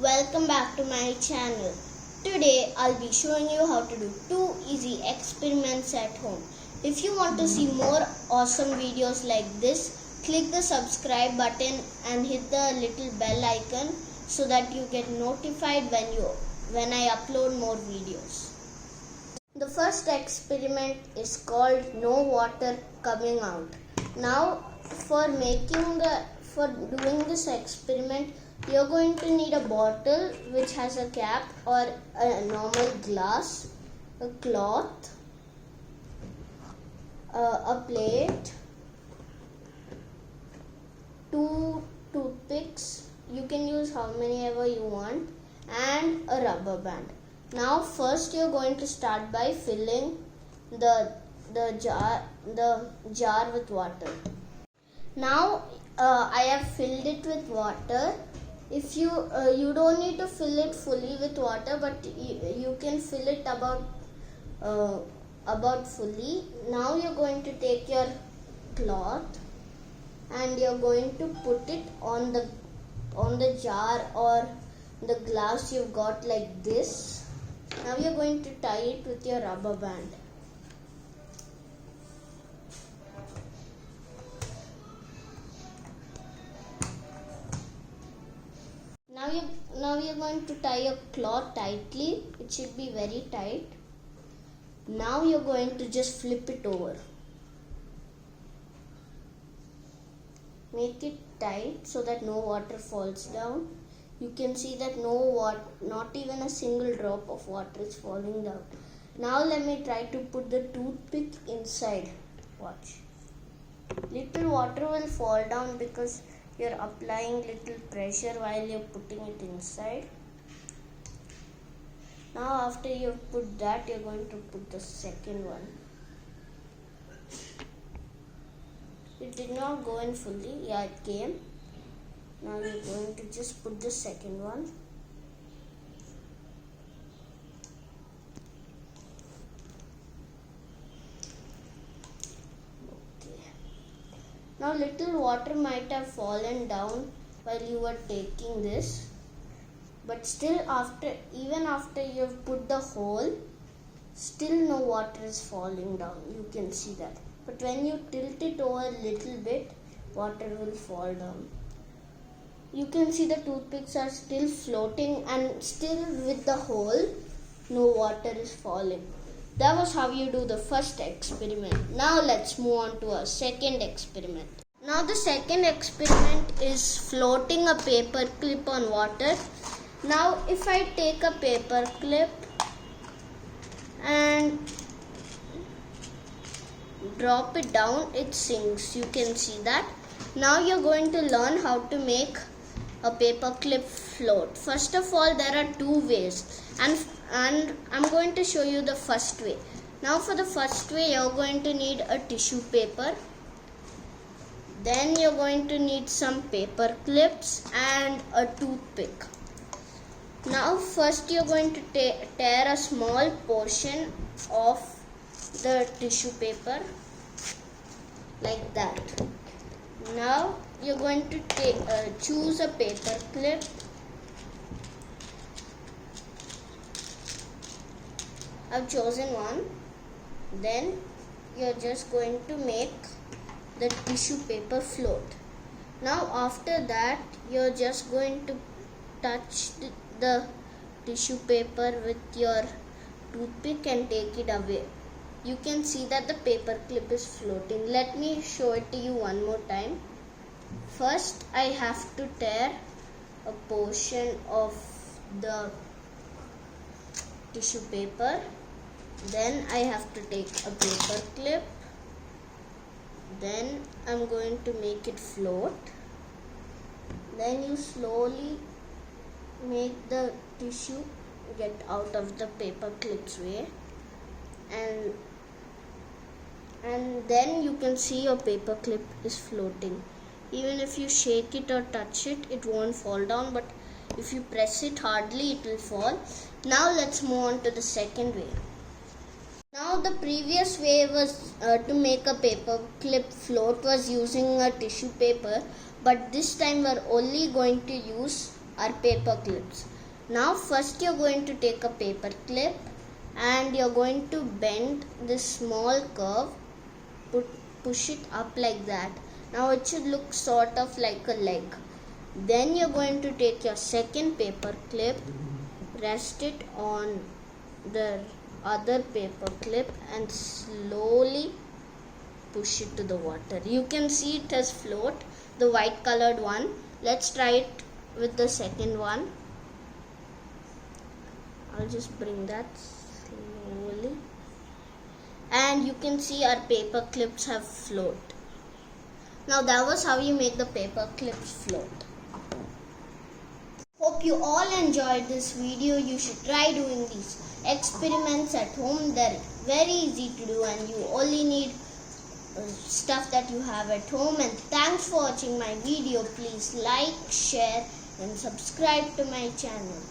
Welcome back to my channel. Today I'll be showing you how to do 2 easy experiments at home. If you want to see more awesome videos like this, click the subscribe button and hit the little bell icon so that you get notified when I upload more videos. The first experiment is called no water coming out. Now for doing this experiment, you're going to need a bottle which has a cap or a normal glass, a cloth, a plate, 2 toothpicks, you can use how many ever you want, and a rubber band. Now first you're going to start by filling the jar with water. Now I have filled it with water. If you don't need to fill it fully with water, but you can fill it about fully. Now you're going to take your cloth and you're going to put it on the jar or the glass you've got like this. Now you're going to tie it with your rubber band. Now you're going to tie your cloth tightly. It should be very tight. Now you're going to just flip it over. Make it tight so that no water falls down. You can see that not even a single drop of water is falling down. Now let me try to put the toothpick inside. Watch. Little water will fall down because you're applying little pressure while you're putting it inside. Now after you've put that, you're going to put the second one. It did not go in fully. Yeah, it came. Now you're going to just put the second one. Now little water might have fallen down while you were taking this, but still even after you've put the hole, still no water is falling down. You can see that. But when you tilt it over a little bit, water will fall down. You can see the toothpicks are still floating and still with the hole, no water is falling. That was how you do the first experiment. Now let's move on to our second experiment. Now the second experiment is floating a paper clip on water. Now if I take a paper clip and drop it down, it sinks. You can see that. Now you're going to learn how to make a paper clip float. First of all, there are 2 ways and I'm going to show you the first way. Now for the first way, you're going to need a tissue paper. Then you're going to need some paper clips and a toothpick. Now first you're going to tear a small portion of the tissue paper like that. Now you're going to choose a paper clip. I've chosen one. Then you're just going to make the tissue paper float. Now after that, you're just going to touch the tissue paper with your toothpick and take it away. You can see that the paper clip is floating. Let me show it to you one more time. First, I have to tear a portion of the tissue paper. Then I have to take a paper clip. Then I'm going to make it float. Then you slowly make the tissue get out of the paper clip's way. And then you can see your paper clip is floating. Even if you shake it or touch it, it won't fall down, but if you press it hardly, it will fall. Now let's move on to the second way. Now the previous way was to make a paper clip float was using a tissue paper, but this time we're only going to use our paper clips. Now first you're going to take a paper clip and you're going to bend this small curve, push it up like that. Now it should look sort of like a leg. Then you're going to take your second paper clip, rest it on the other paper clip and slowly push it to the water. You can see it has float, the white colored one. Let's try it with the second one. I'll just bring that slowly. And you can see our paper clips have float. Now that was how you make the paper clips float. Hope you all enjoyed this video. You should try doing these experiments at home. They're very easy to do and you only need stuff that you have at home. And thanks for watching my video. Please like, share and subscribe to my channel.